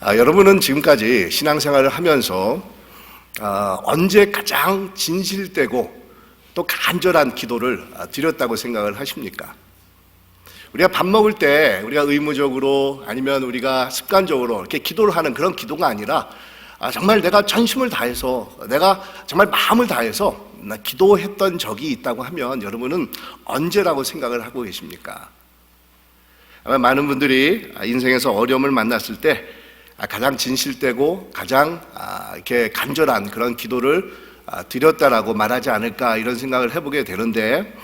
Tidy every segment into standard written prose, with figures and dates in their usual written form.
여러분은 지금까지 신앙생활을 하면서 언제 가장 진실되고 또 간절한 기도를 드렸다고 생각을 하십니까? 우리가 밥 먹을 때 우리가 의무적으로 아니면 우리가 습관적으로 이렇게 기도를 하는 그런 기도가 아니라 정말 내가 전심을 다해서 내가 정말 마음을 다해서 기도했던 적이 있다고 하면 여러분은 언제라고 생각을 하고 계십니까? 아마 많은 분들이 인생에서 어려움을 만났을 때 가장 진실되고 가장 이렇게 간절한 그런 기도를 드렸다라고 말하지 않을까 이런 생각을 해보게 되는데,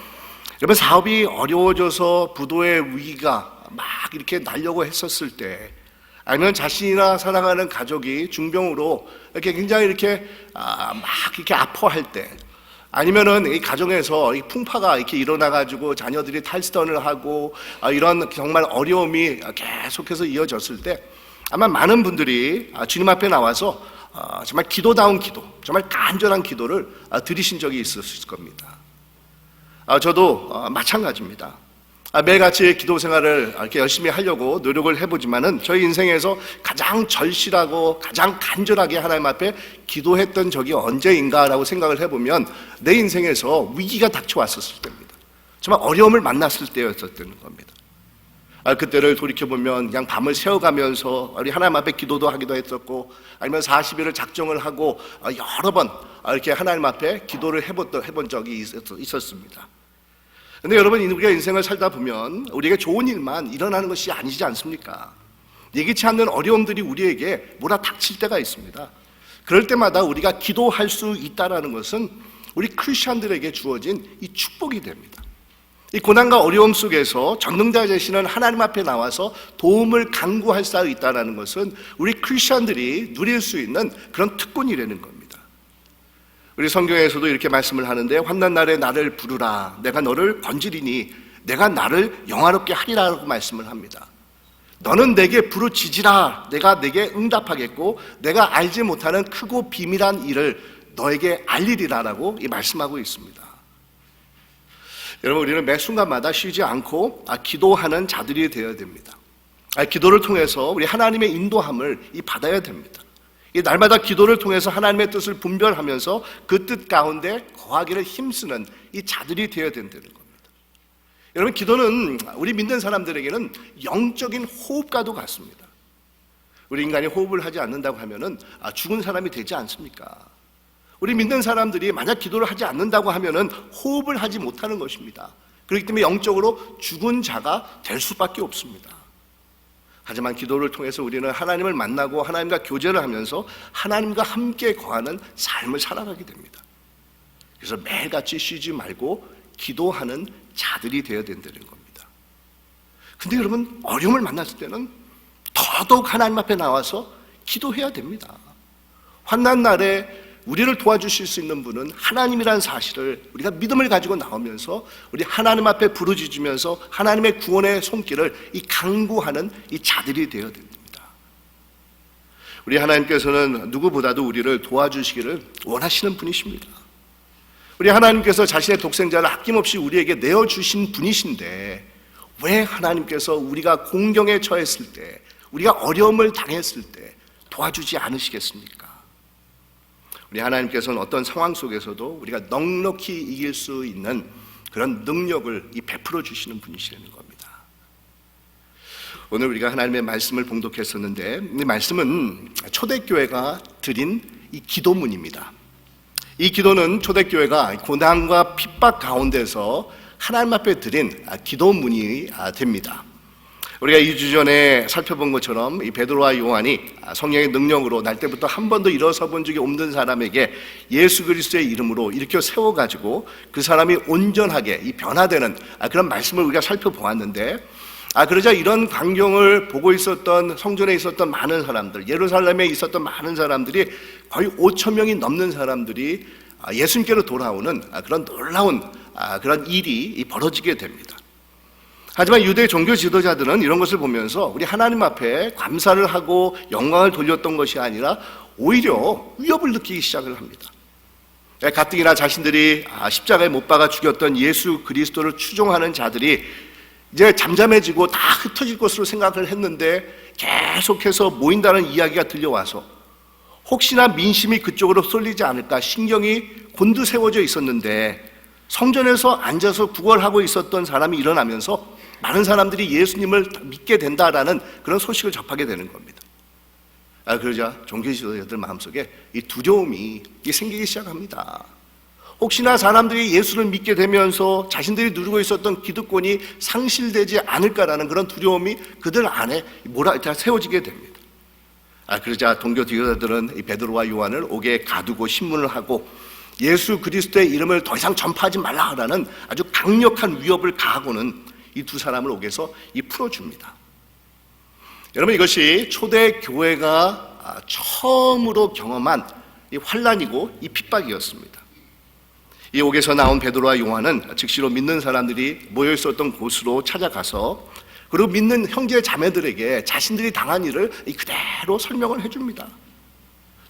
여러분 사업이 어려워져서 부도의 위기가 막 이렇게 날려고 했었을 때, 아니면 자신이나 사랑하는 가족이 중병으로 이렇게 굉장히 이렇게 막 이렇게 아파할 때, 아니면은 이 가정에서 이 풍파가 이렇게 일어나가지고 자녀들이 탈선을 하고 이런 정말 어려움이 계속해서 이어졌을 때, 아마 많은 분들이 주님 앞에 나와서 정말 기도다운 기도, 정말 간절한 기도를 드리신 적이 있었을 겁니다. 저도 마찬가지입니다. 매일같이 기도 생활을 이렇게 열심히 하려고 노력을 해보지만은 저희 인생에서 가장 절실하고 가장 간절하게 하나님 앞에 기도했던 적이 언제인가라고 생각을 해보면 내 인생에서 위기가 닥쳐왔었을 때입니다. 정말 어려움을 만났을 때였었던 겁니다. 그때를 돌이켜보면 그냥 밤을 새워가면서 우리 하나님 앞에 기도도 하기도 했었고, 아니면 40일을 작정을 하고 여러 번 이렇게 하나님 앞에 기도를 해본 적이 있었습니다. 근데 여러분, 우리가 인생을 살다 보면 우리에게 좋은 일만 일어나는 것이 아니지 않습니까? 예기치 않는 어려움들이 우리에게 몰아닥칠 때가 있습니다. 그럴 때마다 우리가 기도할 수 있다는 것은 우리 크리스천들에게 주어진 이 축복이 됩니다. 이 고난과 어려움 속에서 전능자 되시는 하나님 앞에 나와서 도움을 간구할 수 있다는 것은 우리 크리스천들이 누릴 수 있는 그런 특권이라는 겁니다. 우리 성경에서도 이렇게 말씀을 하는데, 환난 날에 나를 부르라, 내가 너를 건지리니 내가 나를 영화롭게 하리라고 말씀을 합니다. 너는 내게 부르짖으라, 내가 내게 응답하겠고 내가 알지 못하는 크고 비밀한 일을 너에게 알리리라라고 말씀하고 있습니다. 여러분, 우리는 매 순간마다 쉬지 않고 기도하는 자들이 되어야 됩니다. 기도를 통해서 우리 하나님의 인도함을 받아야 됩니다. 날마다 기도를 통해서 하나님의 뜻을 분별하면서 그 뜻 가운데 거하기를 힘쓰는 이 자들이 되어야 된다는 겁니다. 여러분, 기도는 우리 믿는 사람들에게는 영적인 호흡과도 같습니다. 우리 인간이 호흡을 하지 않는다고 하면은 죽은 사람이 되지 않습니까? 우리 믿는 사람들이 만약 기도를 하지 않는다고 하면은 호흡을 하지 못하는 것입니다. 그렇기 때문에 영적으로 죽은 자가 될 수밖에 없습니다. 하지만 기도를 통해서 우리는 하나님을 만나고 하나님과 교제를 하면서 하나님과 함께 거하는 삶을 살아가게 됩니다. 그래서 매일같이 쉬지 말고 기도하는 자들이 되어야 된다는 겁니다. 근데 여러분, 어려움을 만났을 때는 더더욱 하나님 앞에 나와서 기도해야 됩니다. 환난 날에 우리를 도와주실 수 있는 분은 하나님이라는 사실을 우리가 믿음을 가지고 나오면서 우리 하나님 앞에 부르짖으면서 하나님의 구원의 손길을 간구하는 이 자들이 되어야 됩니다. 우리 하나님께서는 누구보다도 우리를 도와주시기를 원하시는 분이십니다. 우리 하나님께서 자신의 독생자를 아낌없이 우리에게 내어주신 분이신데, 왜 하나님께서 우리가 공경에 처했을 때, 우리가 어려움을 당했을 때 도와주지 않으시겠습니까? 우리 하나님께서는 어떤 상황 속에서도 우리가 넉넉히 이길 수 있는 그런 능력을 베풀어 주시는 분이시라는 겁니다. 오늘 우리가 하나님의 말씀을 봉독했었는데, 이 말씀은 초대교회가 드린 이 기도문입니다. 이 기도는 초대교회가 고난과 핍박 가운데서 하나님 앞에 드린 기도문이 됩니다. 우리가 2주 전에 살펴본 것처럼 이 베드로와 요한이 성령의 능력으로 날 때부터 한 번도 일어서 본 적이 없는 사람에게 예수 그리스도의 이름으로 일으켜 세워가지고 그 사람이 온전하게 변화되는 그런 말씀을 우리가 살펴보았는데, 그러자 이런 광경을 보고 있었던 성전에 있었던 많은 사람들, 예루살렘에 있었던 많은 사람들이 거의 5천 명이 넘는 사람들이 예수님께로 돌아오는 그런 놀라운 그런 일이 벌어지게 됩니다. 하지만 유대 종교 지도자들은 이런 것을 보면서 우리 하나님 앞에 감사를 하고 영광을 돌렸던 것이 아니라 오히려 위협을 느끼기 시작을 합니다. 가뜩이나 자신들이 십자가에 못 박아 죽였던 예수 그리스도를 추종하는 자들이 이제 잠잠해지고 다 흩어질 것으로 생각을 했는데 계속해서 모인다는 이야기가 들려와서 혹시나 민심이 그쪽으로 쏠리지 않을까 신경이 곤두세워져 있었는데 성전에서 앉아서 구걸하고 있었던 사람이 일어나면서 많은 사람들이 예수님을 믿게 된다라는 그런 소식을 접하게 되는 겁니다. 그러자 종교 지도자들 마음속에 이 두려움이 생기기 시작합니다. 혹시나 사람들이 예수를 믿게 되면서 자신들이 누리고 있었던 기득권이 상실되지 않을까라는 그런 두려움이 그들 안에 세워지게 됩니다. 그러자 종교 지도자들은 베드로와 요한을 옥에 가두고 신문을 하고 예수 그리스도의 이름을 더 이상 전파하지 말라라는 아주 강력한 위협을 가하고는 이 두 사람을 옥에서 풀어줍니다. 여러분, 이것이 초대 교회가 처음으로 경험한 이 환난이고 이 핍박이었습니다. 이 옥에서 나온 베드로와 요한은 즉시로 믿는 사람들이 모여 있었던 곳으로 찾아가서 그리고 믿는 형제 자매들에게 자신들이 당한 일을 그대로 설명을 해줍니다.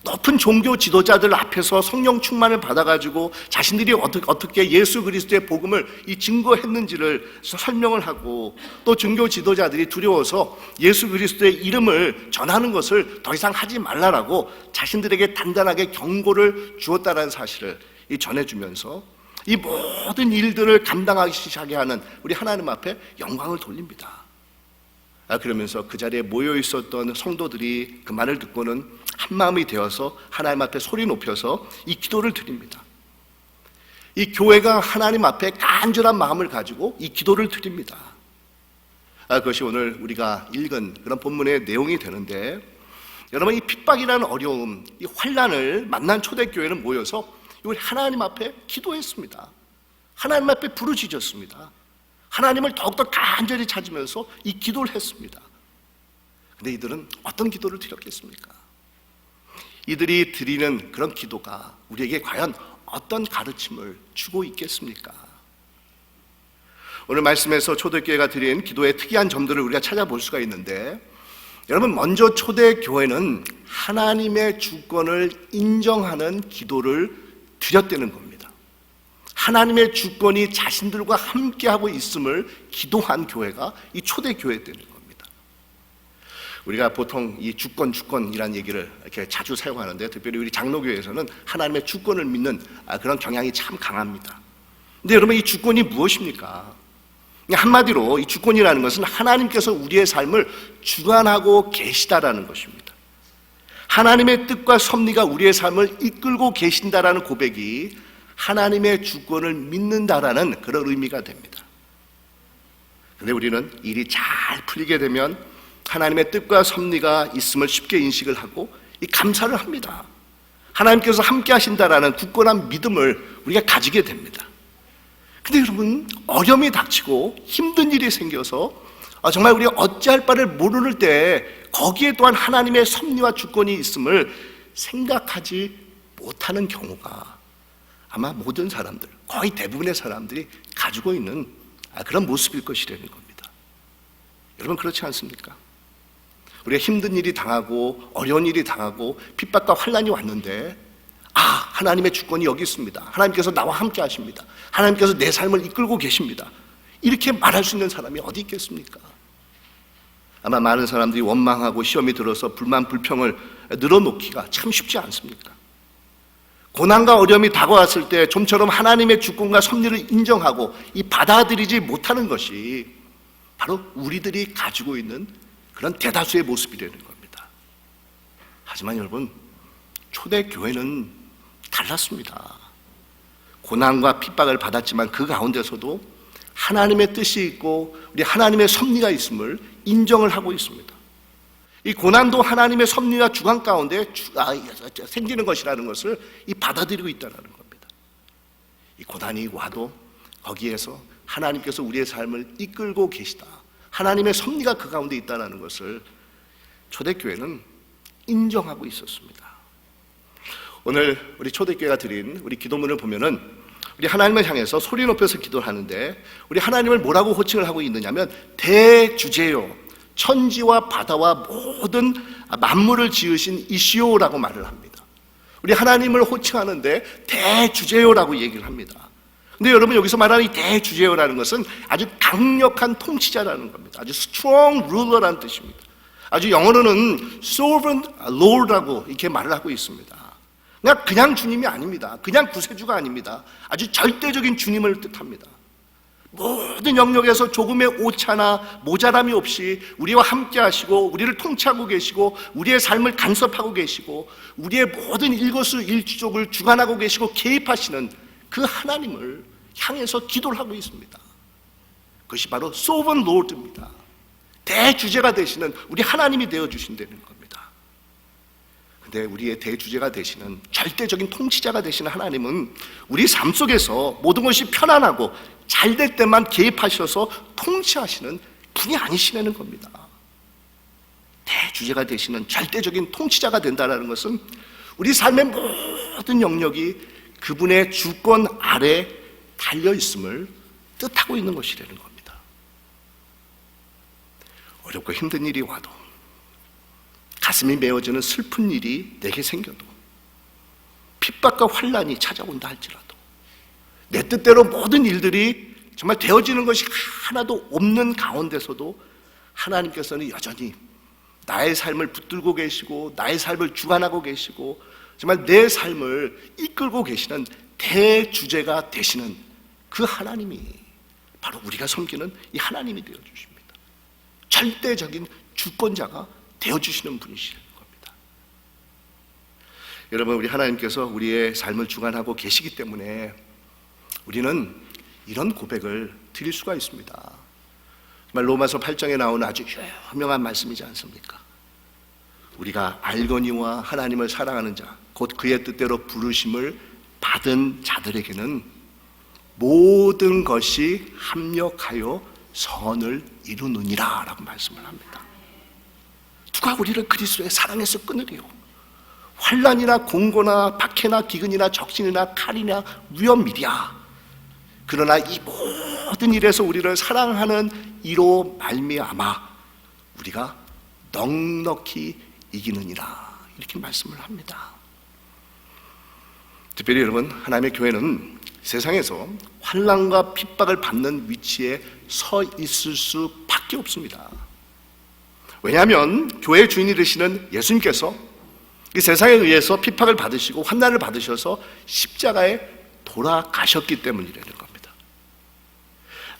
높은 종교 지도자들 앞에서 성령 충만을 받아가지고 자신들이 어떻게 예수 그리스도의 복음을 증거했는지를 설명을 하고 또 종교 지도자들이 두려워서 예수 그리스도의 이름을 전하는 것을 더 이상 하지 말라라고 자신들에게 단단하게 경고를 주었다는 사실을 전해주면서 이 모든 일들을 감당하기 시작하게 하는 우리 하나님 앞에 영광을 돌립니다. 그러면서 그 자리에 모여 있었던 성도들이 그 말을 듣고는 한마음이 되어서 하나님 앞에 소리 높여서 이 기도를 드립니다. 이 교회가 하나님 앞에 간절한 마음을 가지고 이 기도를 드립니다. 그것이 오늘 우리가 읽은 그런 본문의 내용이 되는데, 여러분, 이 핍박이라는 어려움, 이 환난을 만난 초대교회는 모여서 우리 하나님 앞에 기도했습니다. 하나님 앞에 부르짖었습니다. 하나님을 더욱더 간절히 찾으면서 이 기도를 했습니다. 근데 이들은 어떤 기도를 드렸겠습니까? 이들이 드리는 그런 기도가 우리에게 과연 어떤 가르침을 주고 있겠습니까? 오늘 말씀에서 초대교회가 드린 기도의 특이한 점들을 우리가 찾아볼 수가 있는데, 여러분, 먼저 초대교회는 하나님의 주권을 인정하는 기도를 드렸다는 겁니다. 하나님의 주권이 자신들과 함께하고 있음을 기도한 교회가 이 초대교회되는 겁니다. 우리가 보통 이 주권이라는 얘기를 이렇게 자주 사용하는데, 특별히 우리 장로교회에서는 하나님의 주권을 믿는 그런 경향이 참 강합니다. 근데 여러분, 이 주권이 무엇입니까? 한마디로 이 주권이라는 것은 하나님께서 우리의 삶을 주관하고 계시다라는 것입니다. 하나님의 뜻과 섭리가 우리의 삶을 이끌고 계신다라는 고백이 하나님의 주권을 믿는다라는 그런 의미가 됩니다. 그런데 우리는 일이 잘 풀리게 되면 하나님의 뜻과 섭리가 있음을 쉽게 인식을 하고 이 감사를 합니다. 하나님께서 함께 하신다라는 굳건한 믿음을 우리가 가지게 됩니다. 근데 여러분, 어려움이 닥치고 힘든 일이 생겨서 정말 우리가 어찌할 바를 모르는 때 거기에 또한 하나님의 섭리와 주권이 있음을 생각하지 못하는 경우가 아마 모든 사람들, 거의 대부분의 사람들이 가지고 있는 그런 모습일 것이라는 겁니다. 여러분, 그렇지 않습니까? 우리가 힘든 일이 당하고 어려운 일이 당하고 핍박과 환난이 왔는데 하나님의 주권이 여기 있습니다. 하나님께서 나와 함께 하십니다. 하나님께서 내 삶을 이끌고 계십니다. 이렇게 말할 수 있는 사람이 어디 있겠습니까? 아마 많은 사람들이 원망하고 시험이 들어서 불만 불평을 늘어놓기가 참 쉽지 않습니까? 고난과 어려움이 다가왔을 때 좀처럼 하나님의 주권과 섭리를 인정하고 이 받아들이지 못하는 것이 바로 우리들이 가지고 있는 그런 대다수의 모습이라는 겁니다. 하지만 여러분, 초대교회는 달랐습니다. 고난과 핍박을 받았지만 그 가운데서도 하나님의 뜻이 있고 우리 하나님의 섭리가 있음을 인정을 하고 있습니다. 이 고난도 하나님의 섭리와 주관 가운데 생기는 것이라는 것을 받아들이고 있다는 겁니다. 이 고난이 와도 거기에서 하나님께서 우리의 삶을 이끌고 계시다, 하나님의 섭리가 그 가운데 있다는 것을 초대교회는 인정하고 있었습니다. 오늘 우리 초대교회가 드린 우리 기도문을 보면은 우리 하나님을 향해서 소리 높여서 기도를 하는데, 우리 하나님을 뭐라고 호칭을 하고 있느냐면 대주제요, 천지와 바다와 모든 만물을 지으신 이시오라고 말을 합니다. 우리 하나님을 호칭하는데 대주제요라고 얘기를 합니다. 근데 여러분, 여기서 말하는 이 대주제어라는 것은 아주 강력한 통치자라는 겁니다. 아주 strong ruler라는 뜻입니다. 아주 영어로는 sovereign lord라고 이렇게 말을 하고 있습니다. 그냥 주님이 아닙니다. 그냥 구세주가 아닙니다. 아주 절대적인 주님을 뜻합니다. 모든 영역에서 조금의 오차나 모자람이 없이 우리와 함께 하시고 우리를 통치하고 계시고 우리의 삶을 간섭하고 계시고 우리의 모든 일거수일투족을 주관하고 계시고 개입하시는 그 하나님을 향해서 기도를 하고 있습니다. 그것이 바로 Sovereign Lord입니다. 대주제가 되시는 우리 하나님이 되어주신다는 겁니다. 근데 우리의 대주제가 되시는 절대적인 통치자가 되시는 하나님은 우리 삶 속에서 모든 것이 편안하고 잘 될 때만 개입하셔서 통치하시는 분이 아니시라는 겁니다. 대주제가 되시는 절대적인 통치자가 된다는 것은 우리 삶의 모든 영역이 그분의 주권 아래 달려있음을 뜻하고 있는 것이라는 겁니다. 어렵고 힘든 일이 와도, 가슴이 메어지는 슬픈 일이 내게 생겨도, 핍박과 환난이 찾아온다 할지라도, 내 뜻대로 모든 일들이 정말 되어지는 것이 하나도 없는 가운데서도 하나님께서는 여전히 나의 삶을 붙들고 계시고 나의 삶을 주관하고 계시고 정말 내 삶을 이끌고 계시는 대주제가 되시는 그 하나님이 바로 우리가 섬기는 이 하나님이 되어주십니다. 절대적인 주권자가 되어주시는 분이시라는 겁니다. 여러분, 우리 하나님께서 우리의 삶을 주관하고 계시기 때문에 우리는 이런 고백을 드릴 수가 있습니다. 정말 로마서 8장에 나오는 아주 유명한 말씀이지 않습니까? 우리가 알거니와 하나님을 사랑하는 자, 곧 그의 뜻대로 부르심을 받은 자들에게는 모든 것이 합력하여 선을 이루느니라 라고 말씀을 합니다. 누가 우리를 그리스도의 사랑에서 끊으리요? 환난이나 공고나 박해나 기근이나 적신이나 칼이나 위험이랴. 그러나 이 모든 일에서 우리를 사랑하는 이로 말미암아 우리가 넉넉히 이기느니라, 이렇게 말씀을 합니다. 특별히 여러분, 하나님의 교회는 세상에서 환난과 핍박을 받는 위치에 서 있을 수밖에 없습니다. 왜냐하면 교회의 주인이 되시는 예수님께서 이 세상에 의해서 핍박을 받으시고 환난을 받으셔서 십자가에 돌아가셨기 때문이라는 겁니다.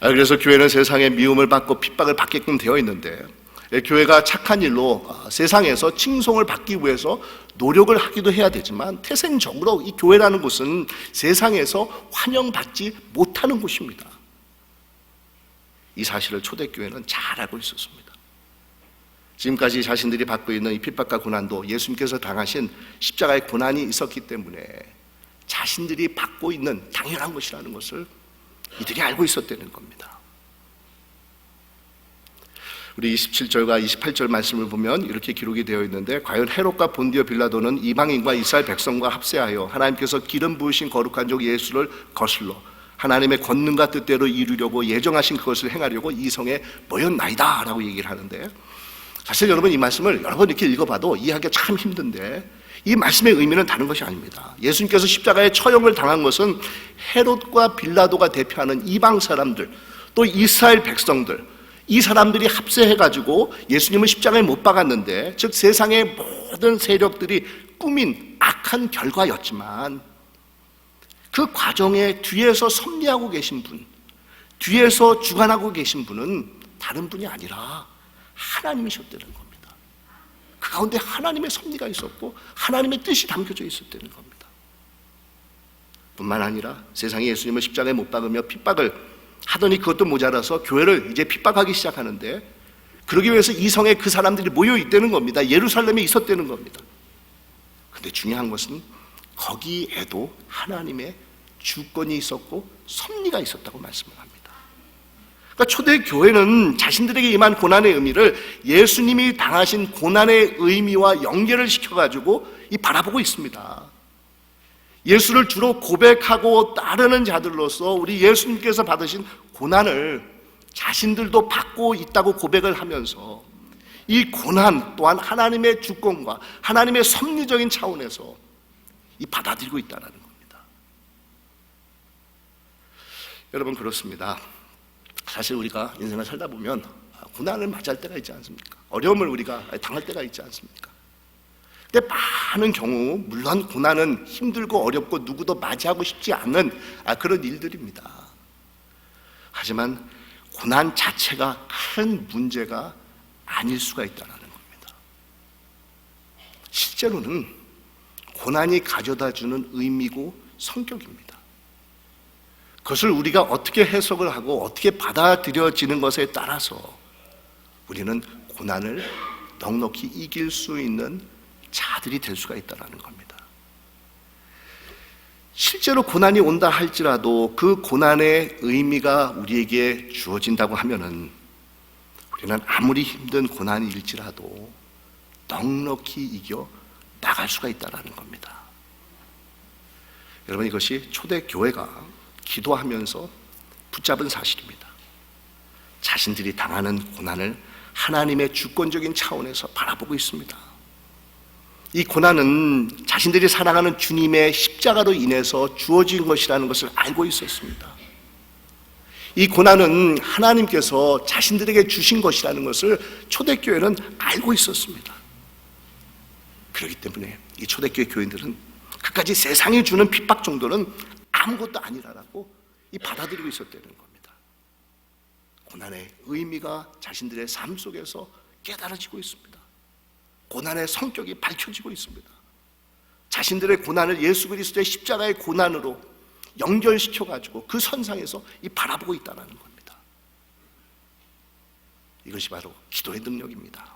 그래서 교회는 세상의 미움을 받고 핍박을 받게끔 되어 있는데, 교회가 착한 일로 세상에서 칭송을 받기 위해서 노력을 하기도 해야 되지만 태생적으로 이 교회라는 곳은 세상에서 환영받지 못하는 곳입니다. 이 사실을 초대교회는 잘 알고 있었습니다. 지금까지 자신들이 받고 있는 이 핍박과 고난도 예수님께서 당하신 십자가의 고난이 있었기 때문에 자신들이 받고 있는 당연한 것이라는 것을 이들이 알고 있었다는 겁니다. 우리 27절과 28절 말씀을 보면 이렇게 기록이 되어 있는데, 과연 헤롯과 본디오 빌라도는 이방인과 이스라엘 백성과 합세하여 하나님께서 기름 부으신 거룩한 종 예수를 거슬러 하나님의 권능과 뜻대로 이루려고 예정하신 그것을 행하려고 이 성에 모였나이다 라고 얘기를 하는데, 사실 여러분, 이 말씀을 여러 번 이렇게 읽어봐도 이해하기가 참 힘든데 이 말씀의 의미는 다른 것이 아닙니다. 예수님께서 십자가에 처형을 당한 것은 헤롯과 빌라도가 대표하는 이방 사람들, 또 이스라엘 백성들, 이 사람들이 합세해가지고 예수님을 십자가에 못 박았는데, 즉 세상의 모든 세력들이 꾸민 악한 결과였지만 그 과정에 뒤에서 섭리하고 계신 분, 뒤에서 주관하고 계신 분은 다른 분이 아니라 하나님이셨다는 겁니다. 그 가운데 하나님의 섭리가 있었고 하나님의 뜻이 담겨져 있었다는 겁니다. 뿐만 아니라 세상에 예수님을 십자가에 못 박으며 핍박을 하더니 그것도 모자라서 교회를 이제 핍박하기 시작하는데, 그러기 위해서 이 성에 그 사람들이 모여 있다는 겁니다. 예루살렘에 있었다는 겁니다. 근데 중요한 것은 거기에도 하나님의 주권이 있었고 섭리가 있었다고 말씀을 합니다. 그러니까 초대교회는 자신들에게 임한 고난의 의미를 예수님이 당하신 고난의 의미와 연결을 시켜가지고 바라보고 있습니다. 예수를 주로 고백하고 따르는 자들로서 우리 예수님께서 받으신 고난을 자신들도 받고 있다고 고백을 하면서 이 고난 또한 하나님의 주권과 하나님의 섭리적인 차원에서 받아들이고 있다는 겁니다. 여러분, 그렇습니다. 사실 우리가 인생을 살다 보면 고난을 맞이할 때가 있지 않습니까? 어려움을 우리가 당할 때가 있지 않습니까? 근데 많은 경우 물론 고난은 힘들고 어렵고 누구도 맞이하고 싶지 않은 그런 일들입니다. 하지만 고난 자체가 큰 문제가 아닐 수가 있다는 겁니다. 실제로는 고난이 가져다주는 의미고 성격입니다. 그것을 우리가 어떻게 해석을 하고 어떻게 받아들여지는 것에 따라서 우리는 고난을 넉넉히 이길 수 있는 자들이 될 수가 있다는 겁니다. 실제로 고난이 온다 할지라도 그 고난의 의미가 우리에게 주어진다고 하면은 우리는 아무리 힘든 고난일지라도 넉넉히 이겨 나갈 수가 있다는 겁니다. 여러분, 이것이 초대교회가 기도하면서 붙잡은 사실입니다. 자신들이 당하는 고난을 하나님의 주권적인 차원에서 바라보고 있습니다. 이 고난은 자신들이 사랑하는 주님의 십자가로 인해서 주어진 것이라는 것을 알고 있었습니다. 이 고난은 하나님께서 자신들에게 주신 것이라는 것을 초대교회는 알고 있었습니다. 그렇기 때문에 이 초대교회 교인들은 그까지 세상이 주는 핍박 정도는 아무것도 아니라고 받아들이고 있었다는 겁니다. 고난의 의미가 자신들의 삶 속에서 깨달아지고 있습니다. 고난의 성격이 밝혀지고 있습니다. 자신들의 고난을 예수 그리스도의 십자가의 고난으로 연결시켜가지고 그 선상에서 바라보고 있다는 겁니다. 이것이 바로 기도의 능력입니다.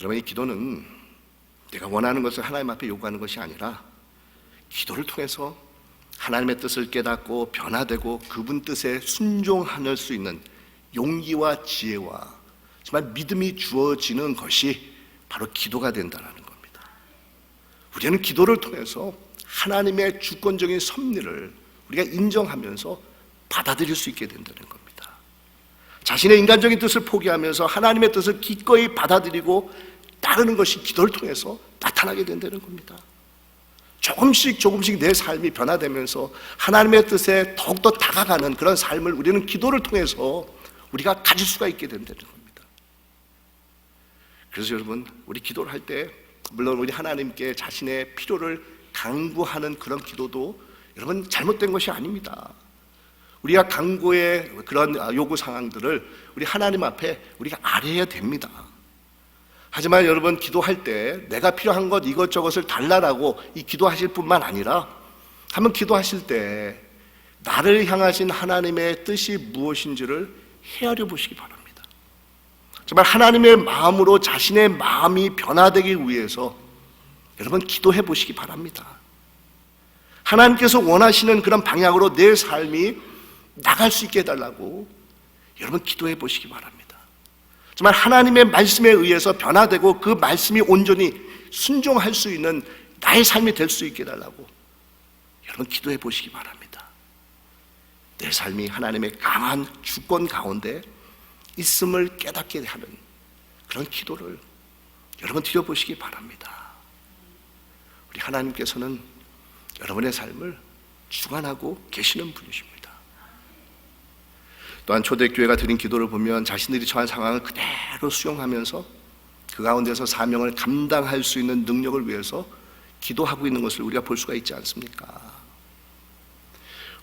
여러분, 이 기도는 내가 원하는 것을 하나님 앞에 요구하는 것이 아니라 기도를 통해서 하나님의 뜻을 깨닫고 변화되고 그분 뜻에 순종할 수 있는 용기와 지혜와 정말 믿음이 주어지는 것이 바로 기도가 된다는 겁니다. 우리는 기도를 통해서 하나님의 주권적인 섭리를 우리가 인정하면서 받아들일 수 있게 된다는 겁니다. 자신의 인간적인 뜻을 포기하면서 하나님의 뜻을 기꺼이 받아들이고 따르는 것이 기도를 통해서 나타나게 된다는 겁니다. 조금씩 내 삶이 변화되면서 하나님의 뜻에 더욱더 다가가는 그런 삶을 우리는 기도를 통해서 우리가 가질 수가 있게 된다는 겁니다. 그래서 여러분, 우리 기도를 할 때 물론 우리 하나님께 자신의 필요를 간구하는 그런 기도도 여러분 잘못된 것이 아닙니다. 우리가 간구의 그런 요구 사항들을 우리 하나님 앞에 우리가 아뢰야 됩니다. 하지만 여러분, 기도할 때 내가 필요한 것 이것저것을 달라라고 기도하실 뿐만 아니라 한번 기도하실 때 나를 향하신 하나님의 뜻이 무엇인지를 헤아려 보시기 바랍니다. 정말 하나님의 마음으로 자신의 마음이 변화되기 위해서 여러분 기도해 보시기 바랍니다. 하나님께서 원하시는 그런 방향으로 내 삶이 나갈 수 있게 해달라고 여러분 기도해 보시기 바랍니다. 정말 하나님의 말씀에 의해서 변화되고 그 말씀이 온전히 순종할 수 있는 나의 삶이 될 수 있게 해달라고 여러분 기도해 보시기 바랍니다. 내 삶이 하나님의 강한 주권 가운데 있음을 깨닫게 하는 그런 기도를 여러분 드려보시기 바랍니다. 우리 하나님께서는 여러분의 삶을 주관하고 계시는 분이십니다. 또한 초대교회가 드린 기도를 보면 자신들이 처한 상황을 그대로 수용하면서 그 가운데서 사명을 감당할 수 있는 능력을 위해서 기도하고 있는 것을 우리가 볼 수가 있지 않습니까?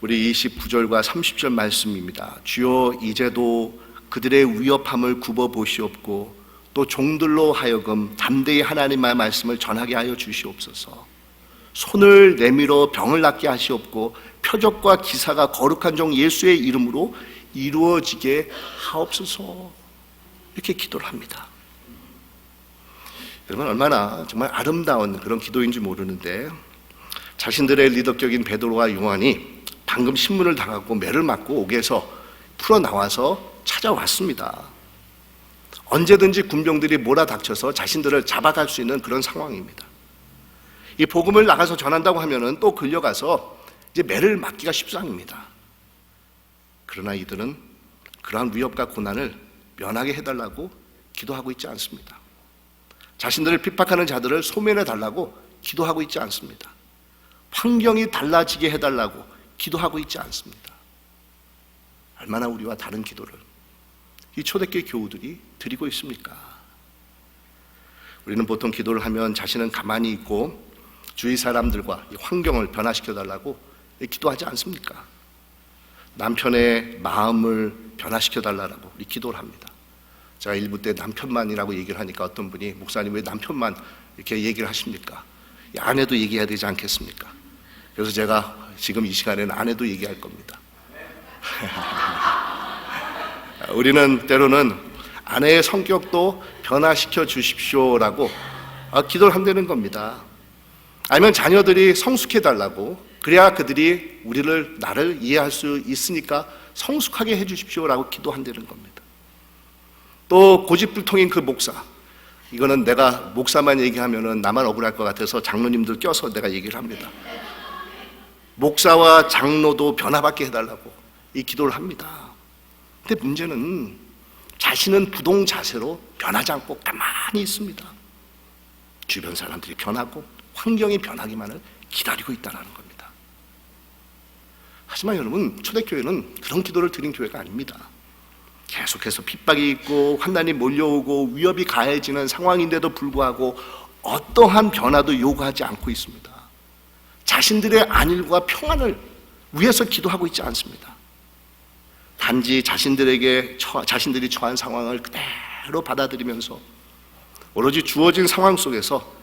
우리 29절과 30절 말씀입니다. 주여 이제도 그들의 위협함을 굽어보시옵고 또 종들로 하여금 담대히 하나님의 말씀을 전하게 하여 주시옵소서. 손을 내밀어 병을 낫게 하시옵고 표적과 기사가 거룩한 종 예수의 이름으로 이루어지게 하옵소서. 이렇게 기도를 합니다. 여러분, 얼마나 정말 아름다운 그런 기도인지 모르는데 자신들의 리더격인 베드로와 요한이 방금 신문을 당하고 매를 맞고 옥에서 풀어나와서 찾아왔습니다. 언제든지 군병들이 몰아닥쳐서 자신들을 잡아갈 수 있는 그런 상황입니다. 이 복음을 나가서 전한다고 하면은 또 끌려가서 이제 매를 맞기가 십상입니다. 그러나 이들은 그러한 위협과 고난을 면하게 해달라고 기도하고 있지 않습니다. 자신들을 핍박하는 자들을 소멸해 달라고 기도하고 있지 않습니다. 환경이 달라지게 해달라고 기도하고 있지 않습니다. 얼마나 우리와 다른 기도를 이 초대교회 교우들이 드리고 있습니까? 우리는 보통 기도를 하면 자신은 가만히 있고 주위 사람들과 이 환경을 변화시켜달라고 기도하지 않습니까? 남편의 마음을 변화시켜달라고 우리 기도를 합니다. 제가 일부 때 남편만이라고 얘기를 하니까 어떤 분이 목사님 왜 남편만 이렇게 얘기를 하십니까? 아내도 얘기해야 되지 않겠습니까? 그래서 제가 지금 이 시간에는 아내도 얘기할 겁니다. 우리는 때로는 아내의 성격도 변화시켜 주십시오라고 기도를 한다는 겁니다. 아니면 자녀들이 성숙해달라고, 그래야 그들이 나를 이해할 수 있으니까 성숙하게 해주십시오라고 기도한다는 겁니다. 또 고집불통인 그 목사, 이거는 내가 목사만 얘기하면은 나만 억울할 것 같아서 장로님들 껴서 내가 얘기를 합니다. 목사와 장로도 변화받게 해달라고 이 기도를 합니다. 근데 문제는 자신은 부동 자세로 변하지 않고 가만히 있습니다. 주변 사람들이 변하고 환경이 변하기만을 기다리고 있다는 겁니다. 하지만 여러분, 초대교회는 그런 기도를 드린 교회가 아닙니다. 계속해서 핍박이 있고 환난이 몰려오고 위협이 가해지는 상황인데도 불구하고 어떠한 변화도 요구하지 않고 있습니다. 자신들의 안일과 평안을 위해서 기도하고 있지 않습니다. 단지 자신들이 처한 상황을 그대로 받아들이면서 오로지 주어진 상황 속에서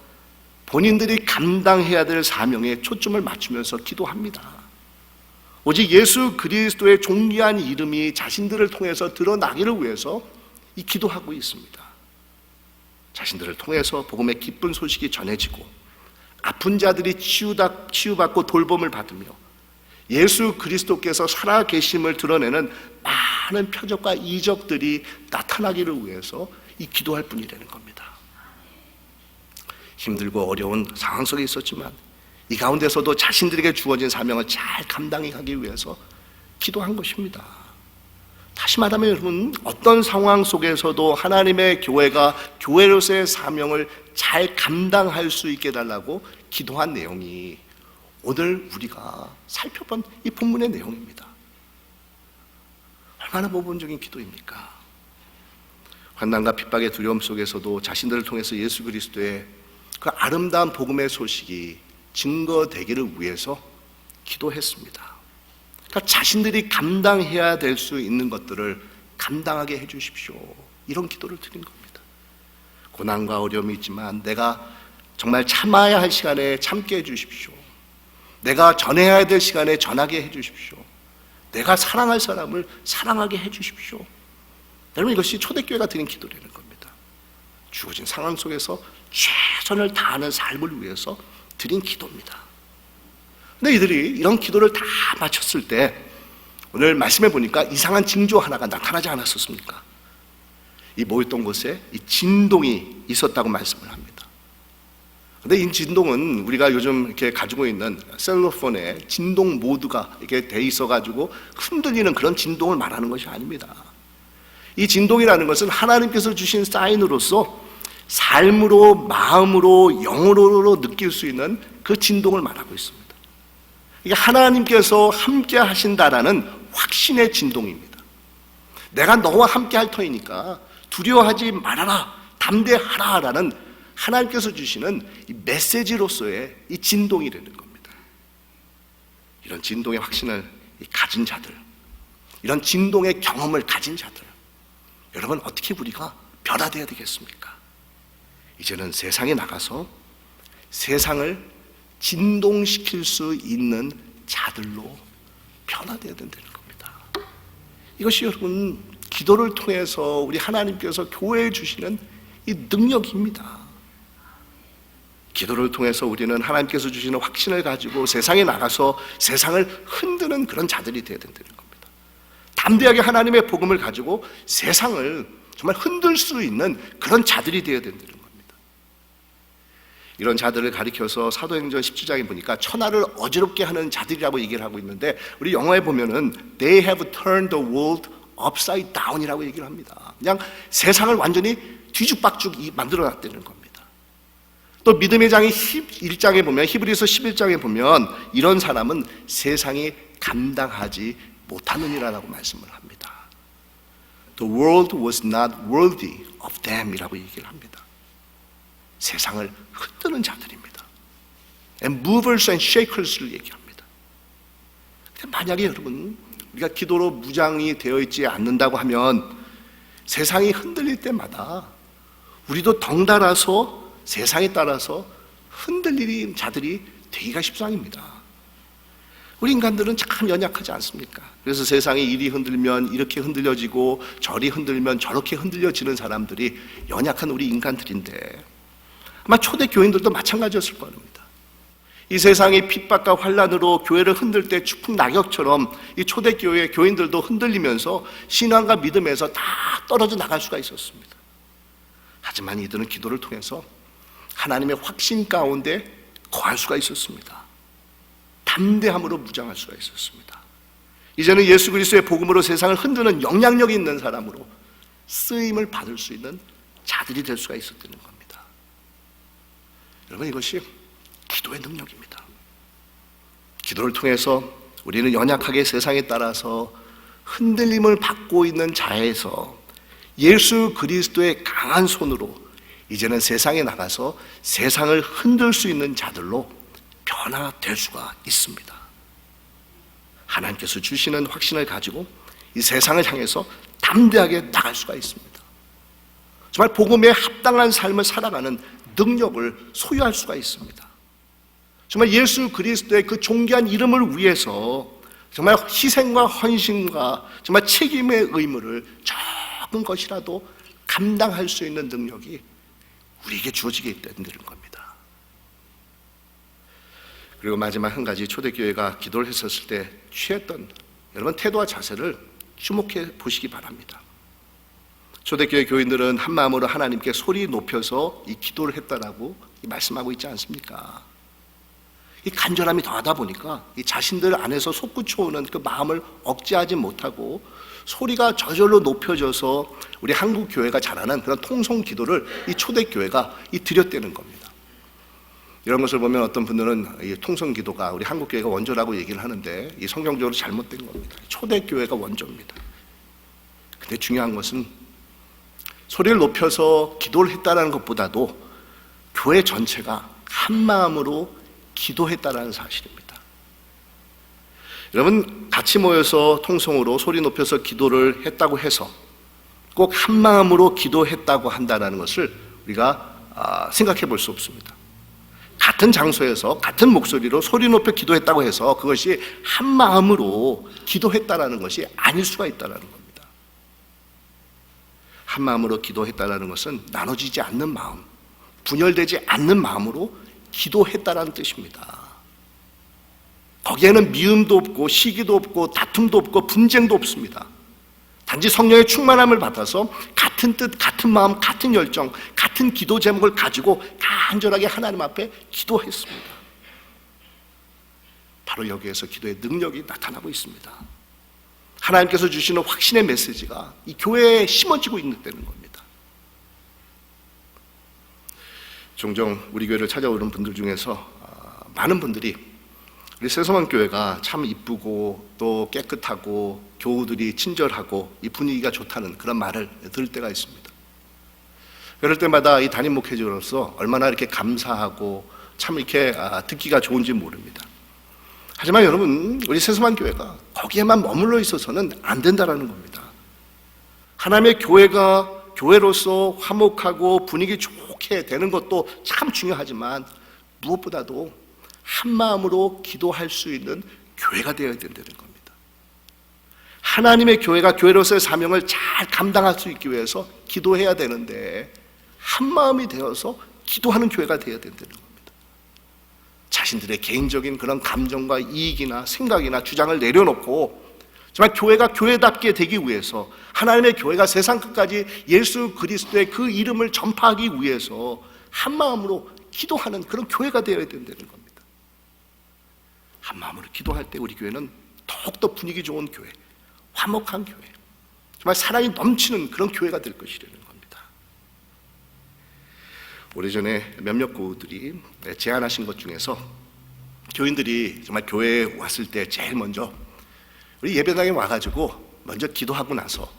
본인들이 감당해야 될 사명에 초점을 맞추면서 기도합니다. 오직 예수 그리스도의 존귀한 이름이 자신들을 통해서 드러나기를 위해서 이 기도하고 있습니다. 자신들을 통해서 복음의 기쁜 소식이 전해지고 아픈 자들이 치유받고 돌봄을 받으며 예수 그리스도께서 살아계심을 드러내는 많은 표적과 이적들이 나타나기를 위해서 이 기도할 뿐이라는 겁니다. 힘들고 어려운 상황 속에 있었지만 이 가운데서도 자신들에게 주어진 사명을 잘 감당하기 위해서 기도한 것입니다. 다시 말하면 여러분, 어떤 상황 속에서도 하나님의 교회가 교회로서의 사명을 잘 감당할 수 있게 해달라고 기도한 내용이 오늘 우리가 살펴본 이 본문의 내용입니다. 얼마나 모범적인 기도입니까? 환난과 핍박의 두려움 속에서도 자신들을 통해서 예수 그리스도의 그 아름다운 복음의 소식이 증거되기를 위해서 기도했습니다. 그러니까 자신들이 감당해야 될 수 있는 것들을 감당하게 해주십시오. 이런 기도를 드린 겁니다. 고난과 어려움이 있지만 내가 정말 참아야 할 시간에 참게 해주십시오. 내가 전해야 될 시간에 전하게 해주십시오. 내가 사랑할 사람을 사랑하게 해주십시오. 여러분, 이것이 초대교회가 드린 기도라는 겁니다. 주어진 상황 속에서 최선을 다하는 삶을 위해서 드린 기도입니다. 근데 이들이 이런 기도를 다 마쳤을 때 오늘 말씀해 보니까 이상한 징조 하나가 나타나지 않았었습니까? 이 모였던 곳에 이 진동이 있었다고 말씀을 합니다. 근데 이 진동은 우리가 요즘 이렇게 가지고 있는 셀러폰에 진동 모드가 이렇게 돼 있어가지고 흔들리는 그런 진동을 말하는 것이 아닙니다. 이 진동이라는 것은 하나님께서 주신 사인으로서 삶으로, 마음으로, 영으로 느낄 수 있는 그 진동을 말하고 있습니다. 이게 하나님께서 함께 하신다라는 확신의 진동입니다. 내가 너와 함께 할 터이니까 두려워하지 말아라, 담대하라라는 하나님께서 주시는 이 메시지로서의 이 진동이라는 겁니다. 이런 진동의 확신을 가진 자들, 이런 진동의 경험을 가진 자들, 여러분, 어떻게 우리가 변화되어야 되겠습니까? 이제는 세상에 나가서 세상을 진동시킬 수 있는 자들로 변화되어야 된다는 겁니다. 이것이 여러분, 기도를 통해서 우리 하나님께서 교회에 주시는 이 능력입니다. 기도를 통해서 우리는 하나님께서 주시는 확신을 가지고 세상에 나가서 세상을 흔드는 그런 자들이 되어야 된다는 겁니다. 담대하게 하나님의 복음을 가지고 세상을 정말 흔들 수 있는 그런 자들이 되어야 된다는 겁니다. 이런 자들을 가리켜서 사도행전 17장에 보니까 천하를 어지럽게 하는 자들이라고 얘기를 하고 있는데, 우리 영어에 보면은 They have turned the world upside down이라고 얘기를 합니다. 그냥 세상을 완전히 뒤죽박죽 만들어놨다는 겁니다. 또 믿음의 장이 1장에 보면, 히브리서 11장에 보면 이런 사람은 세상이 감당하지 못하느니라라고 말씀을 합니다. The world was not worthy of them 이라고 얘기를 합니다. 세상을 흔드는 자들입니다. And movers and shakers를 얘기합니다. 만약에 여러분 우리가 기도로 무장이 되어 있지 않는다고 하면 세상이 흔들릴 때마다 우리도 덩달아서 세상에 따라서 흔들리는 자들이 되기가 십상입니다. 우리 인간들은 참 연약하지 않습니까? 그래서 세상이 이리 흔들면 이렇게 흔들려지고 저리 흔들면 저렇게 흔들려지는 사람들이 연약한 우리 인간들인데 아마 초대 교인들도 마찬가지였을 겁니다. 이 세상의 핍박과 환란으로 교회를 흔들 때 추풍 낙엽처럼 이 초대교회 교인들도 흔들리면서 신앙과 믿음에서 다 떨어져 나갈 수가 있었습니다. 하지만 이들은 기도를 통해서 하나님의 확신 가운데 거할 수가 있었습니다. 담대함으로 무장할 수가 있었습니다. 이제는 예수 그리스도의 복음으로 세상을 흔드는 영향력이 있는 사람으로 쓰임을 받을 수 있는 자들이 될 수가 있었다는 겁니다. 여러분, 이것이 기도의 능력입니다. 기도를 통해서 우리는 연약하게 세상에 따라서 흔들림을 받고 있는 자에서 예수 그리스도의 강한 손으로 이제는 세상에 나가서 세상을 흔들 수 있는 자들로 변화될 수가 있습니다. 하나님께서 주시는 확신을 가지고 이 세상을 향해서 담대하게 나갈 수가 있습니다. 정말 복음에 합당한 삶을 살아가는 능력을 소유할 수가 있습니다. 정말 예수 그리스도의 그 존귀한 이름을 위해서 정말 희생과 헌신과 정말 책임의 의무를 적은 것이라도 감당할 수 있는 능력이 우리에게 주어지게 되는 겁니다. 그리고 마지막 한 가지, 초대교회가 기도를 했었을 때 취했던 여러분 태도와 자세를 주목해 보시기 바랍니다. 초대교회 교인들은 한 마음으로 하나님께 소리 높여서 이 기도를 했다라고 말씀하고 있지 않습니까? 이 간절함이 더하다 보니까 이 자신들 안에서 솟구쳐오는 그 마음을 억제하지 못하고 소리가 저절로 높여져서 우리 한국 교회가 잘하는 그런 통성 기도를 이 초대교회가 드렸다는 겁니다. 이런 것을 보면 어떤 분들은 이 통성 기도가 우리 한국 교회가 원조라고 얘기를 하는데 이 성경적으로 잘못된 겁니다. 초대교회가 원조입니다. 근데 중요한 것은 소리를 높여서 기도를 했다는 것보다도 교회 전체가 한 마음으로 기도했다라는 사실입니다. 여러분, 같이 모여서 통성으로 소리 높여서 기도를 했다고 해서 꼭 한 마음으로 기도했다고 한다는 것을 우리가 생각해 볼 수 없습니다. 같은 장소에서 같은 목소리로 소리 높여 기도했다고 해서 그것이 한 마음으로 기도했다라는 것이 아닐 수가 있다는 겁니다. 한 마음으로 기도했다라는 것은 나눠지지 않는 마음, 분열되지 않는 마음으로 기도했다라는 뜻입니다. 거기에는 미움도 없고 시기도 없고 다툼도 없고 분쟁도 없습니다. 단지 성령의 충만함을 받아서 같은 뜻, 같은 마음, 같은 열정, 같은 기도 제목을 가지고 간절하게 하나님 앞에 기도했습니다. 바로 여기에서 기도의 능력이 나타나고 있습니다. 하나님께서 주시는 확신의 메시지가 이 교회에 심어지고 있는 겁니다. 종종 우리 교회를 찾아오는 분들 중에서 많은 분들이 우리 새소망 교회가 참 이쁘고 또 깨끗하고 교우들이 친절하고 이 분위기가 좋다는 그런 말을 들을 때가 있습니다. 그럴 때마다 이 담임 목회자로서 얼마나 이렇게 감사하고 참 이렇게 듣기가 좋은지 모릅니다. 하지만 여러분, 우리 새소망 교회가 거기에만 머물러 있어서는 안 된다라는 겁니다. 하나님의 교회가 교회로서 화목하고 분위기 좋게 되는 것도 참 중요하지만 무엇보다도 한 마음으로 기도할 수 있는 교회가 되어야 된다는 겁니다. 하나님의 교회가 교회로서의 사명을 잘 감당할 수 있기 위해서 기도해야 되는데 한 마음이 되어서 기도하는 교회가 되어야 된다는 겁니다. 자신들의 개인적인 그런 감정과 이익이나 생각이나 주장을 내려놓고 정말 교회가 교회답게 되기 위해서 하나님의 교회가 세상 끝까지 예수 그리스도의 그 이름을 전파하기 위해서 한 마음으로 기도하는 그런 교회가 되어야 된다는 겁니다. 한 마음으로 기도할 때 우리 교회는 더욱더 분위기 좋은 교회, 화목한 교회, 정말 사랑이 넘치는 그런 교회가 될 것이라는 겁니다. 오래전에 몇몇 교우들이 제안하신 것 중에서 교인들이 정말 교회에 왔을 때 제일 먼저 우리 예배당에 와가지고 먼저 기도하고 나서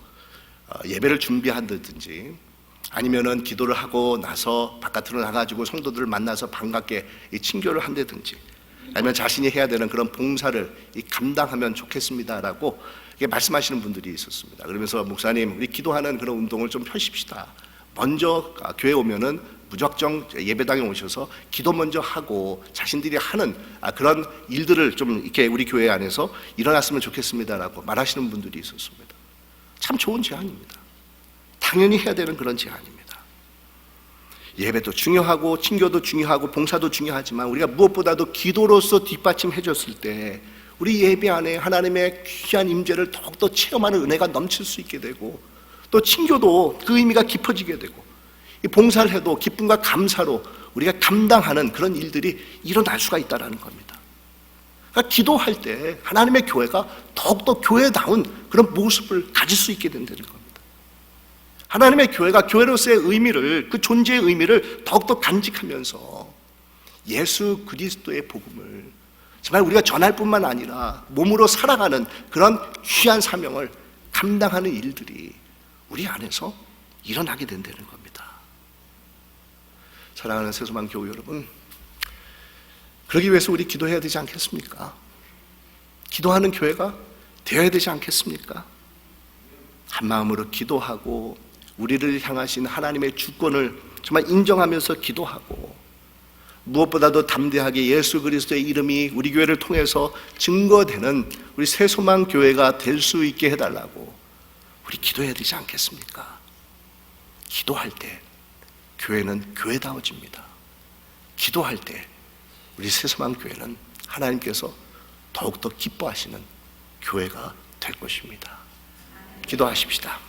예배를 준비한다든지, 아니면은 기도를 하고 나서 바깥으로 나가지고 성도들을 만나서 반갑게 친교를 한다든지, 아니면 자신이 해야 되는 그런 봉사를 감당하면 좋겠습니다라고 말씀하시는 분들이 있었습니다. 그러면서 목사님, 우리 기도하는 그런 운동을 좀 펴십시다. 먼저 교회 오면은 무작정 예배당에 오셔서 기도 먼저 하고 자신들이 하는 그런 일들을 좀 이렇게 우리 교회 안에서 일어났으면 좋겠습니다라고 말하시는 분들이 있었습니다. 참 좋은 제안입니다. 당연히 해야 되는 그런 제안입니다. 예배도 중요하고 친교도 중요하고 봉사도 중요하지만 우리가 무엇보다도 기도로서 뒷받침해 줬을 때 우리 예배 안에 하나님의 귀한 임재를 더욱더 체험하는 은혜가 넘칠 수 있게 되고, 또 친교도 그 의미가 깊어지게 되고, 이 봉사를 해도 기쁨과 감사로 우리가 감당하는 그런 일들이 일어날 수가 있다는 겁니다. 그러니까 기도할 때 하나님의 교회가 더욱더 교회다운 그런 모습을 가질 수 있게 된다는 겁니다. 하나님의 교회가 교회로서의 의미를, 그 존재의 의미를 더욱더 간직하면서 예수 그리스도의 복음을 정말 우리가 전할 뿐만 아니라 몸으로 살아가는 그런 귀한 사명을 감당하는 일들이 우리 안에서 일어나게 된다는 겁니다. 사랑하는 새소망 교우 여러분, 그러기 위해서 우리 기도해야 되지 않겠습니까? 기도하는 교회가 되어야 되지 않겠습니까? 한 마음으로 기도하고 우리를 향하신 하나님의 주권을 정말 인정하면서 기도하고, 무엇보다도 담대하게 예수 그리스도의 이름이 우리 교회를 통해서 증거되는 우리 새소망 교회가 될 수 있게 해달라고 우리 기도해야 되지 않겠습니까? 기도할 때 교회는 교회다워집니다. 기도할 때 우리 새소망 교회는 하나님께서 더욱더 기뻐하시는 교회가 될 것입니다. 기도하십시다.